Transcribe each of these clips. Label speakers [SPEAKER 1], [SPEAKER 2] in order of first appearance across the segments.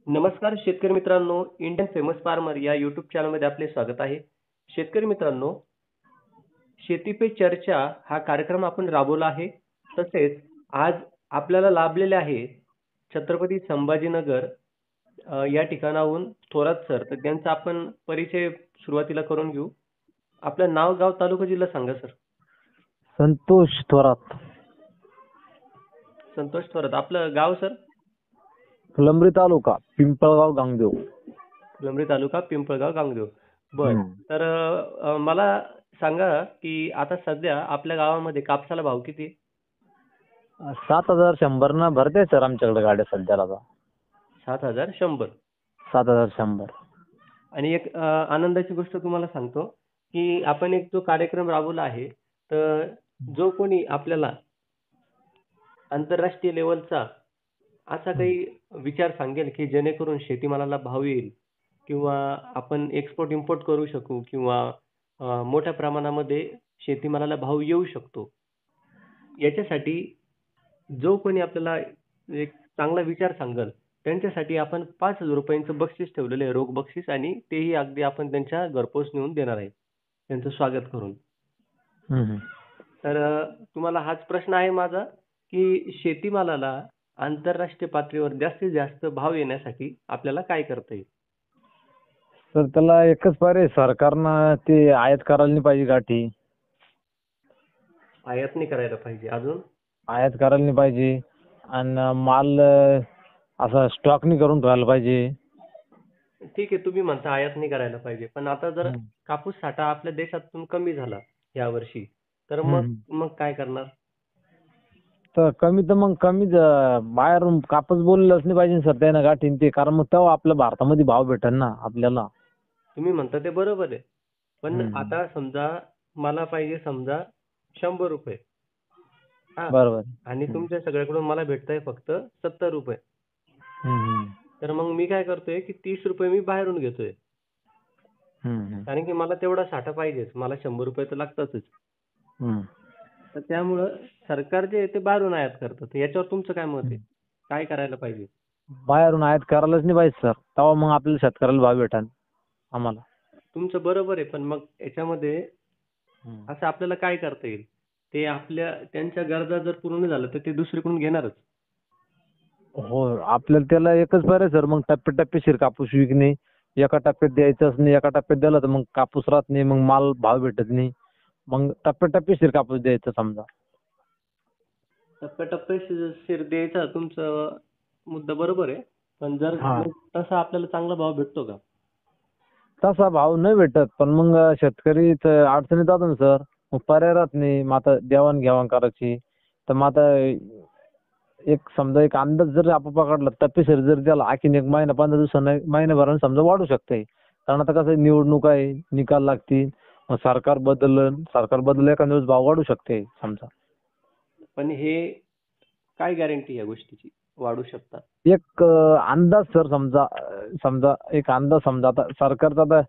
[SPEAKER 1] नमस्कार शेतकरी मित्रांनो, इंडियन फेमस फार्मर या यूट्यूब चॅनलमध्ये आपले स्वागत आहे. शेतकरी मित्रांनो, शेती पे चर्चा हा कार्यक्रम आपण राबवला आहे. तसेच आज आपल्याला लाभलेले आहे छत्रपती संभाजीनगर या ठिकाणाहून थोरात सर. तर त्यांचा आपण परिचय सुरुवातीला करून घेऊ. आपलं नाव, गाव, तालुका, जिल्हा सांगा सर.
[SPEAKER 2] संतोष थोरात,
[SPEAKER 1] संतोष थोरात. आपलं गाव सर?
[SPEAKER 2] फुलंब्री तालुका, पिंपळगाव, गांगदेव.
[SPEAKER 1] फुलंब्री तालुका, पिंपळगाव, गांगदेव. बर. तर मला सांगा की आता सध्या आपल्या गावामध्ये कापसाला भाव किती आहे?
[SPEAKER 2] 7,100 न भरते सर आमच्याकडे गाड्या सध्याला आता.
[SPEAKER 1] 7,100.
[SPEAKER 2] 7,100.
[SPEAKER 1] आणि एक आनंदाची गोष्ट तुम्हाला सांगतो की आपण एक जो कार्यक्रम राबवला आहे, तर जो कोणी आपल्याला आंतरराष्ट्रीय लेवलचा असा काही विचार सांगेल की जेणेकरून शेतीमालाला भाव येईल किंवा आपण एक्सपोर्ट इम्पोर्ट करू शकू किंवा मोठ्या प्रमाणामध्ये शेतीमालाला भाव येऊ शकतो, याच्यासाठी जो कोणी आपल्याला एक चांगला विचार सांगेल त्यांच्यासाठी आपण 5,000 रुपयांचं बक्षीस ठेवलेलं आहे, रोख बक्षीस. आणि तेही अगदी आपण त्यांच्या घरपोच नेऊन देणार आहे त्यांचं स्वागत करून. तर तुम्हाला हाच प्रश्न आहे माझा की शेतीमालाला आंतरराष्ट्रीय पातळीवर जास्तीत जास्त भाव येण्यासाठी आपल्याला काय करता येईल?
[SPEAKER 2] तर त्याला एकच पर्याय, सरकारनं ते आयात करायला नाही पाहिजे गाठी.
[SPEAKER 1] आयात नाही करायला पाहिजे. अजून?
[SPEAKER 2] आयात करायला नाही पाहिजे आणि माल असा स्टॉक नाही करून ठेवायला पाहिजे.
[SPEAKER 1] ठीक आहे, तुम्ही म्हणता आयात नाही करायला पाहिजे, पण आता जर कापूस साठा आपल्या देशातून कमी झाला यावर्षी, तर मग काय करणार?
[SPEAKER 2] तर कमीच बाहेरून कापूस बोललंच नाही पाहिजे सर त्यानं गाठीन ते, कारण मग तेव्हा आपल्या भारतामध्ये भाव भेटेल ना आपल्याला.
[SPEAKER 1] तुम्ही म्हणता ते बरोबर आहे, पण आता समजा मला पाहिजे समजा 100 रुपये,
[SPEAKER 2] बरोबर,
[SPEAKER 1] आणि तुमच्या सगळ्याकडून मला भेटतंय फक्त 70 रुपये. तर मग मी काय करतोय की 30 रुपये मी बाहेरून घेतोय, कारण की मला तेवढा साठा पाहिजेच, मला 100 रुपये तर लागतातच. तर त्यामुळं सरकार जे आहे ते बाहेरून आयात करतात. याच्यावर तुमचं काय मत आहे? काय करायला पाहिजे?
[SPEAKER 2] बाहेरून आयात करायलाच नाही पाहिजे सर, तेव्हा मग आपल्याला शेतकऱ्याला भाव भेटेल आम्हाला.
[SPEAKER 1] तुमचं बरोबर आहे, पण मग याच्यामध्ये असं आपल्याला काय करता येईल? ते त्यांच्या गरजा जर पूर्ण झालं तर ते दुसरीकडून घेणारच.
[SPEAKER 2] हो, आपल्याला त्याला एकच पर्याय सर, मग टप्प्याटप्प्याशीर कापूस विकणे. एका टप्प्यात द्यायचंच नाही, एका टप्प्यात दिलं तर मग कापूस राहत नाही, मग माल भाव भेटत नाही. मग टप्प्याटप्प्याशीर कापूस द्यायचा समजा.
[SPEAKER 1] टप्प्याटप्प्याशीर द्यायचा, तुमचा मुद्दा बरोबर आहे, पण जर तसा आपल्याला चांगला भाव भेटतो का?
[SPEAKER 2] तसा भाव नाही भेटत, पण मग शेतकरी अडचणीत जातो ना सर. मग पर्याय राहत नाही, मग आता देवाणघेवाण करायची. तर मग आता समजा एक अंदाज जर आपण पकडला, टप्पेशीर जर त्याला आणखीन एक महिना 15 दिवसांनी महिन्याभराने समजा वाढू शकते. कारण आता कसं निवडणूक आहे, निकाल लागतील, मग सरकार बदललं एखाद्या दिवस भाव वाढू शकते समजा.
[SPEAKER 1] पण हे काय गॅरंटी या गोष्टीची वाढू शकतात?
[SPEAKER 2] एक अंदाज सर, समजा एक अंदाज. समजा आता सरकारचा आता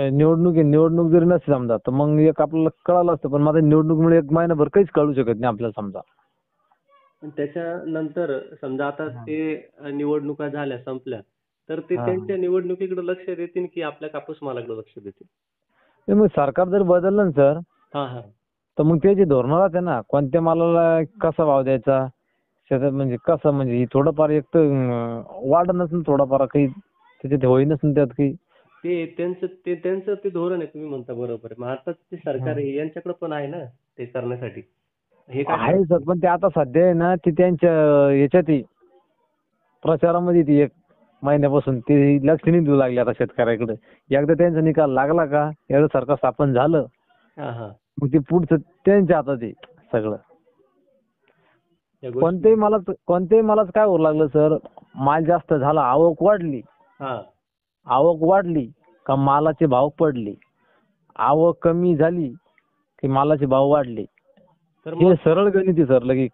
[SPEAKER 2] निवडणूक जरी नसते समजा, तर मग एक आपल्याला कळालं असतं, पण माझ्या निवडणुकीमुळे एक महिनाभर काहीच कळू शकत नाही आपल्याला समजा.
[SPEAKER 1] त्याच्यानंतर समजा आता ते निवडणुका झाल्या, संपल्या, तर ते त्यांच्या निवडणुकीकडे लक्ष देतील की आपल्या कापूस मालाकडे लक्ष देतील?
[SPEAKER 2] मग सरकार जर बदललं ना सर, तर मग त्याची धोरणं राहते ना, कोणत्या मालाला कसा भाव द्यायचा. म्हणजे कसं, म्हणजे थोडंफार एक तर वाढणच ना, थोडाफार काही त्याच्यात होईनच ना त्यात काही.
[SPEAKER 1] ते त्यांचं ते धोरण आहे, तुम्ही म्हणता बरोबर आहे. मग आता ते सरकार आहे, यांच्याकडे पण आहे ना ते करण्यासाठी. हे काय
[SPEAKER 2] आहे सर, पण ते आता सध्या आहे ना, ते त्यांच्या याच्यात प्रचारामध्ये ती 1 महिन्यापासून ते लक्ष नाही देऊ लागले आता शेतकऱ्याकडे. एकदा त्यांचा निकाल लागला का, एकदा सरकार स्थापन झालं, मग ते पुढचं त्यांच्या हातात आहे सगळं. कोणत्याही मालाच काय होऊ लागलं सर, माल जास्त झाला, आवक वाढली का मालाचे भाव पडले, आवक कमी झाली की मालाचे भाव वाढले. हे सरळ गणित आहे सर, लगे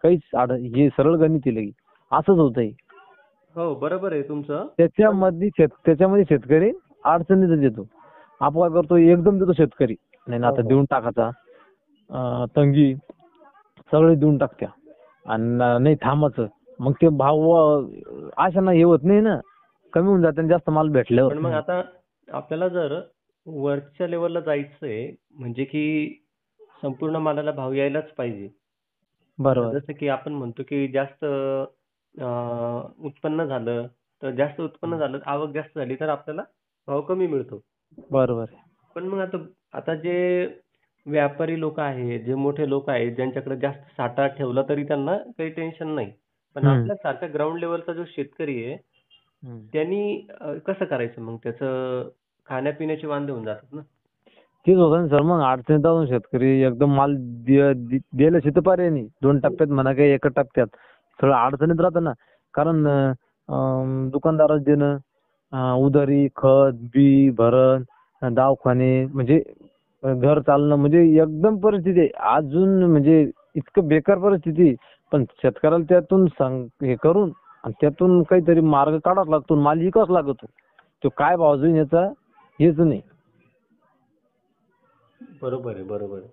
[SPEAKER 2] हे सरळ गणित आहे, लगे असंच होतंय.
[SPEAKER 1] हो, बरोबर आहे तुमचं.
[SPEAKER 2] त्याच्यामध्ये शेतकरी अडचणीतच येतो. आपण काय करतो, एकदम देतो शेतकरी, नाही आता देऊन टाकायचा, तंगी सगळे देऊन टाकत्या, आणि नाही थांबायचं. मग ते भाव अशा हे होत नाही ना. कमी होऊन जाते आणि जास्त माल भेटल्यावर.
[SPEAKER 1] पण मग आता आपल्याला जर वरच्या लेवलला जायचंय म्हणजे की संपूर्ण मालाला भाव यायलाच पाहिजे. आता
[SPEAKER 2] बरोबर.
[SPEAKER 1] जसं की आपण म्हणतो की जास्त उत्पन्न झालं तर जास्त उत्पन्न झालं, आवक जास्त झाली तर आपल्याला भाव कमी मिळतो.
[SPEAKER 2] बरोबर आहे.
[SPEAKER 1] पण मग आता आता जे व्यापारी लोक आहेत, जे मोठे लोक आहेत, ज्यांच्याकडे जास्त साठा ठेवला तरी त्यांना काही टेन्शन नाही. पण
[SPEAKER 2] हम्म.
[SPEAKER 1] आपल्यासारखा ग्राउंड लेवलचा जो शेतकरी आहे,
[SPEAKER 2] हम्म.
[SPEAKER 1] त्यांनी कसं करायचं मग? त्याचं खाण्यापिण्याचे वांदे होऊन जातात ना.
[SPEAKER 2] तेच होतं ना सर, मग अडचणीत जाऊन शेतकरी एकदम माल द्यायला तर पर्याय नाही. 2 टप्प्यात म्हणा काही 1 टप्प्यात सगळं अडचणीत राहतं ना. कारण दुकानदाराला देणं, उधारी, खत, बी, भरण, दवाखाने म्हणजे घर चालणं म्हणजे एकदम परिस्थिती आहे. अजून म्हणजे इतकं बेकार परिस्थिती आहे. पण शेतकऱ्याला त्यातून हे करून आणि त्यातून काहीतरी मार्ग काढावाच लागतो. माल विकावाच लागतो. तो काय भाव जाईल याचा हेच नाही.
[SPEAKER 1] बरोबर आहे, बरोबर आहे.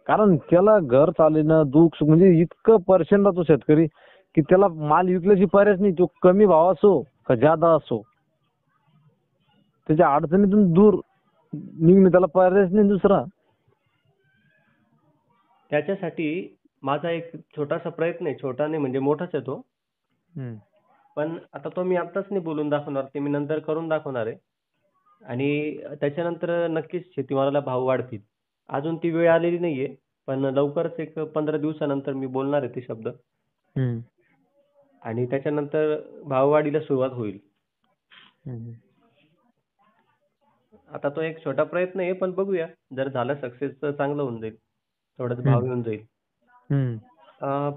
[SPEAKER 2] कारण त्याला घर चालणं दुःख म्हणजे इतकं परेशान राहतो शेतकरी की त्याला माल विकल्याची पर्यायच नाही. तो कमी भाव असो का जादा असो, त्याच्या अडचणीतून दूर निघणं त्याला पर्यायच नाही दुसरा.
[SPEAKER 1] त्याच्यासाठी माझा एक छोटासा प्रयत्न आहे. छोटा नाही म्हणजे मोठाच आहे तो.
[SPEAKER 2] हम्म.
[SPEAKER 1] पण आता तो मी आत्ताच नाही बोलून दाखवणार. ते मी नंतर करून दाखवणार आहे. आणि त्याच्यानंतर नक्कीच शेतीमालाला भाव वाढतील. अजून ती वेळ आलेली नाहीये. पण लवकरच एक 15 दिवसानंतर मी बोलणार आहे ते शब्द.
[SPEAKER 2] हम्म.
[SPEAKER 1] आणि त्याच्यानंतर भाववाढीला सुरुवात होईल.
[SPEAKER 2] हम्म.
[SPEAKER 1] आता तो एक छोटा प्रयत्न आहे, पण बघूया. जर झालं सक्सेस तर चांगलं होऊन जाईल. थोडाच भाव
[SPEAKER 2] हम्म.
[SPEAKER 1] येऊन जाईल.
[SPEAKER 2] हम्म.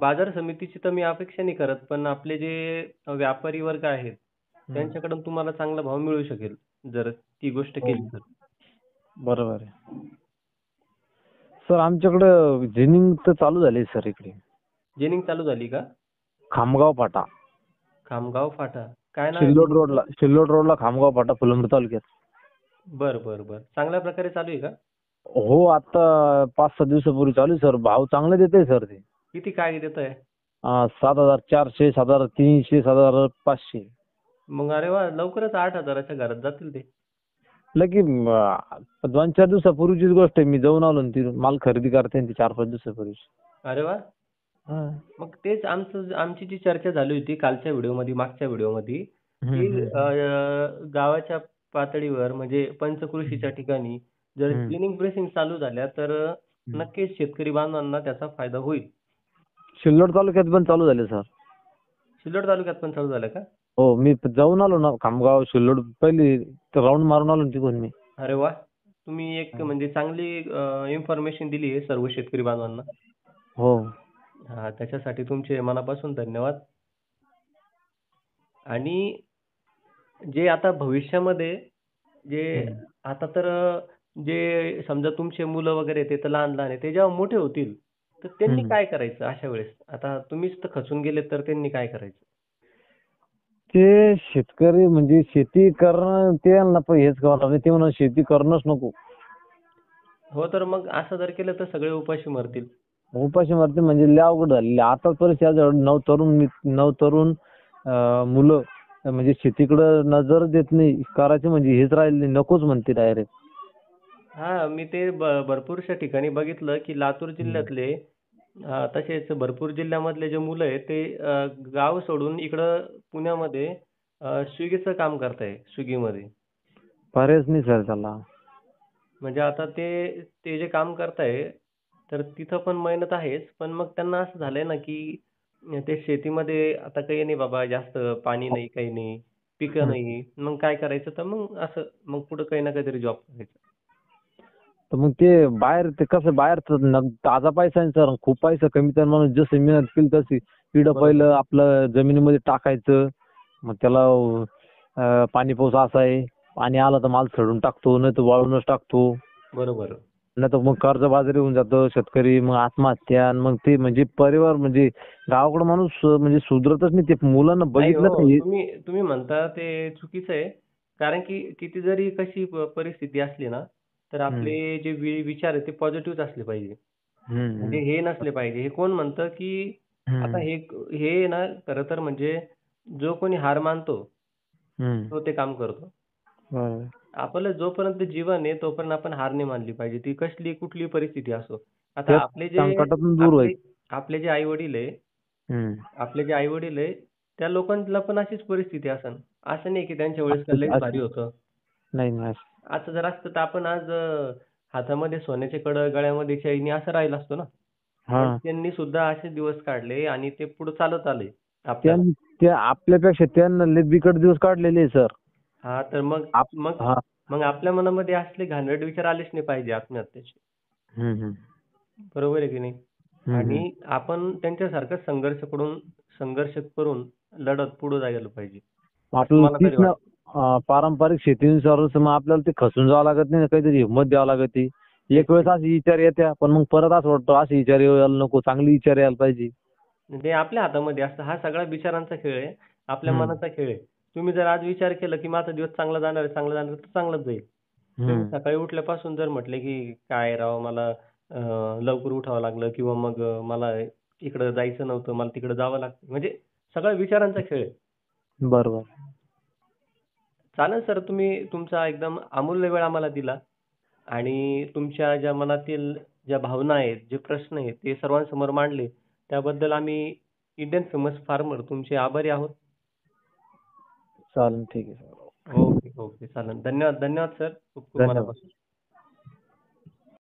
[SPEAKER 1] बाजार समितीची तर मी अपेक्षा नाही करत, पण आपले जे व्यापारी वर्ग आहेत,
[SPEAKER 2] हम्म.
[SPEAKER 1] त्यांच्याकडून तुम्हाला चांगला भाव मिळू शकेल, जर ती गोष्ट
[SPEAKER 2] हो.
[SPEAKER 1] केली तर.
[SPEAKER 2] बरोबर आहे. सर आमच्याकडं जिनिंग तर चालू झाली सर इकडे.
[SPEAKER 1] जेनिंग चालू झाली का?
[SPEAKER 2] खामगाव फाटा.
[SPEAKER 1] खामगाव फाटा. काय नाव आहे जेनिंगचं?
[SPEAKER 2] सिल्लोड रोडला खामगाव फाटा फुलंब्री तालुक्यात.
[SPEAKER 1] बरं, बरं, बरं. चांगल्या प्रकारे चालू आहे का?
[SPEAKER 2] हो, आता 5-6 दिवसापूर्वी चालू आहे सर. भाव चांगले देते सर ते.
[SPEAKER 1] किती काय देतंय?
[SPEAKER 2] 7,400, 7,300, 7,500.
[SPEAKER 1] मग अरे वाह! लवकरच 8,000च्या घरात जातील ते.
[SPEAKER 2] लगी 2-4 दिवसापूर्वीचीच गोष्ट आहे. मी जाऊन आलो ना तिथून. माल खरेदी करते ती 4-5 दिवसापूर्वी.
[SPEAKER 1] अरे वाह!
[SPEAKER 2] हा.
[SPEAKER 1] मग तेच आमची जी चर्चा झाली होती कालच्या व्हिडिओमध्ये, मागच्या व्हिडिओमध्ये,
[SPEAKER 2] हम्म.
[SPEAKER 1] की
[SPEAKER 2] हम्म.
[SPEAKER 1] गावाच्या पातळीवर म्हणजे पंचकृषीच्या ठिकाणी जर
[SPEAKER 2] हम्म.
[SPEAKER 1] जिनिंग प्रेसिंग चालू झाल्या तर
[SPEAKER 2] हम्म.
[SPEAKER 1] नक्कीच शेतकरी बांधवांना त्याचा फायदा होईल.
[SPEAKER 2] सिल्लोड तालुक्यात पण चालू झाले सर.
[SPEAKER 1] सिल्लोड तालुक्यात पण चालू झालं का?
[SPEAKER 2] हो, मी जाऊन आलो ना खामगाव सिल्लोड पहिली राऊंड मारून आलो ना तिकडून मी.
[SPEAKER 1] अरे वाह! तुम्ही एक म्हणजे चांगली इन्फॉर्मेशन दिली आहे सर्व शेतकरी बांधवांना.
[SPEAKER 2] हो.
[SPEAKER 1] हां, त्याच्यासाठी तुमचे मनापासून धन्यवाद. आणि जे आता भविष्यामध्ये जे
[SPEAKER 2] हम्म.
[SPEAKER 1] आता तर जे समजा तुमचे मुलं वगैरे ते तर लहान-लहान आहे. ते जेव्हा मोठे होतील, तर त्यांनी
[SPEAKER 2] हम्म.
[SPEAKER 1] काय करायचं अशा वेळेस? आता तुम्हीच तर खचून गेले तर त्यांनी काय करायचं?
[SPEAKER 2] ते शेतकरी म्हणजे शेती करणं ते हेच करावं लागलं. ते म्हणा शेती करणंच नको.
[SPEAKER 1] हो, तर मग असं जर केलं तर सगळे उपाशी मरतील.
[SPEAKER 2] उपाशी मरते म्हणजे लय अवघड झालेली. आता परिस्थिती नवतरुण मुलं म्हणजे शेतीकडे नजर देत नाही. करायचे म्हणजे हेच राहिले नाही. नकोच म्हणते डायरेक्ट.
[SPEAKER 1] हां, मी ते भरपूरशा ठिकाणी बघितलं, की लातूर जिल्ह्यातले तसेच भरपूर जिल्ह्यामधले जे मुलं आहेत ते गाव सोडून इकडं पुण्यामध्ये स्विगीचं काम करताय, स्विगीमध्ये.
[SPEAKER 2] पर्यायच नाही सर त्याला.
[SPEAKER 1] म्हणजे आता ते ते जे काम करताय, तर तिथं पण मेहनत आहेच. पण मग त्यांना असं झालंय ना, की ते शेतीमध्ये आता काही नाही बाबा, जास्त पाणी नाही, काही नाही, पिकं
[SPEAKER 2] हम्म.
[SPEAKER 1] नाही. मग काय करायचं? तर मग असं मग पुढं काही ना काहीतरी जॉब करायचा.
[SPEAKER 2] तर मग ते बाहेर ते कसं बाहेर ताजा पैसा आहे सर. खूप पैसा कमी तर माणूस जशी मेहनत केली तशी. इकडं
[SPEAKER 1] बरोबर,
[SPEAKER 2] पहिलं आपलं जमिनीमध्ये टाकायचं. मग त्याला पाणी पाऊस असा आहे. पाणी आलं तर माल सडून टाकतो, नाही तर वाळूनच टाकतो.
[SPEAKER 1] बरोबर.
[SPEAKER 2] नाही तर मग कर्जबाजारी होऊन जातो शेतकरी. मग आत्महत्या आणि मग ते म्हणजे परिवार म्हणजे गावाकडे माणूस म्हणजे सुधरतच नाही. ते मुलांना
[SPEAKER 1] नाही
[SPEAKER 2] बघितलं
[SPEAKER 1] हो,
[SPEAKER 2] नाही.
[SPEAKER 1] तुम्ही तुम्ही म्हणता ते चुकीचं आहे. कारण की किती जरी कशी परिस्थिती असली ना, तर
[SPEAKER 2] हम्म.
[SPEAKER 1] आपले जे विचार आहेत ते पॉझिटिव्हच असले पाहिजे. म्हणजे
[SPEAKER 2] हम्म.
[SPEAKER 1] हे नसले पाहिजे. हे कोण म्हणतं, की आता
[SPEAKER 2] हम्म.
[SPEAKER 1] हे हे ना खरं तर म्हणजे जो कोणी हार मानतो,
[SPEAKER 2] हम्म.
[SPEAKER 1] तो ते काम करतो.
[SPEAKER 2] बरोबर.
[SPEAKER 1] आपलं जोपर्यंत जीवन आहे तोपर्यंत आपण हार नाही मानली पाहिजे. ती कसली कुठलीही परिस्थिती असो. आता
[SPEAKER 2] त्याच संकटातून दूर
[SPEAKER 1] आपले
[SPEAKER 2] व्हायचं.
[SPEAKER 1] आपले जे आई-वडील आहे,
[SPEAKER 2] हम्म.
[SPEAKER 1] आपले जे आई-वडील आहे, त्या लोकांना पण अशीच परिस्थिती असेल. असं नाही की त्यांच्या वेळेस का लयच भारी होतं.
[SPEAKER 2] नाही नाही.
[SPEAKER 1] असं जर असतं तर आपण आज हातामध्ये सोन्याचे कडं, गळ्यामध्ये चैनी असं राहिलो असतो ना.
[SPEAKER 2] हा.
[SPEAKER 1] पण त्यांनी सुद्धा असे दिवस काढले आणि ते पुढे चालत आले आपल्याला.
[SPEAKER 2] त्या आपल्यापेक्षा त्यांना लय बिकट दिवस काढलेले सर.
[SPEAKER 1] हां, तर मग
[SPEAKER 2] आप
[SPEAKER 1] मग
[SPEAKER 2] हा.
[SPEAKER 1] मग आपल्या मनामध्ये असले घाणेरडे विचार आलेच नाही पाहिजे आत्महत्येचे.
[SPEAKER 2] हम्म.
[SPEAKER 1] बरोबर आहे की नाही?
[SPEAKER 2] हम्म.
[SPEAKER 1] आणि आपण त्यांच्यासारखा संघर्ष करून लढत पुढे जायला पाहिजे. असं
[SPEAKER 2] आपल्याला
[SPEAKER 1] मला
[SPEAKER 2] तीच
[SPEAKER 1] तरी
[SPEAKER 2] ना
[SPEAKER 1] वाटतं.
[SPEAKER 2] पारंपरिक शेतीनुसार मग आपल्याला ते खचून जावं लागत नाही ना, काहीतरी हिंमत द्यावं लागते.
[SPEAKER 1] तेच,
[SPEAKER 2] एक वेळेस
[SPEAKER 1] तेच.
[SPEAKER 2] असे विचार येत्या पण मग परत असं वाटतं असे विचार यायला नको, चांगले विचार यायला पाहिजे.
[SPEAKER 1] ते आपल्या हातामध्ये असतं. हा सगळा विचारांचा खेळ आहे. आपल्या
[SPEAKER 2] हम्म.
[SPEAKER 1] मनाचा खेळ आहे. तुम्ही जर आज विचार केला, की माझा दिवस चांगला जाणार आहे, चांगला जाणार आहे, तर चांगलाच जाईल. तुम्ही
[SPEAKER 2] हम्म.
[SPEAKER 1] सकाळी उठल्यापासून जर म्हटले, की काय राव मला लवकर उठावं लागलं किंवा मग मला इकडं जायचं नव्हतं, मला तिकडं जावं लागतं. म्हणजे सगळा विचारांचा खेळ आहे.
[SPEAKER 2] बरोबर.
[SPEAKER 1] चालेल सर, तुम्ही तुमचा एकदम अमूल्य वेळ आम्हाला दिला आणि तुमच्या ज्या मनातील ज्या भावना आहेत, जे प्रश्न आहेत, ते सर्वांसमोर मांडले. त्याबद्दल आम्ही इंडियन फेमस फार्मर तुमचे आभारी आहोत.
[SPEAKER 2] चालेल, ठीक आहे सर.
[SPEAKER 1] Okay, okay. चालेल. धन्यवाद, धन्यवाद सर. खूप खूप
[SPEAKER 2] धन्यवाद.
[SPEAKER 1] मनापासून.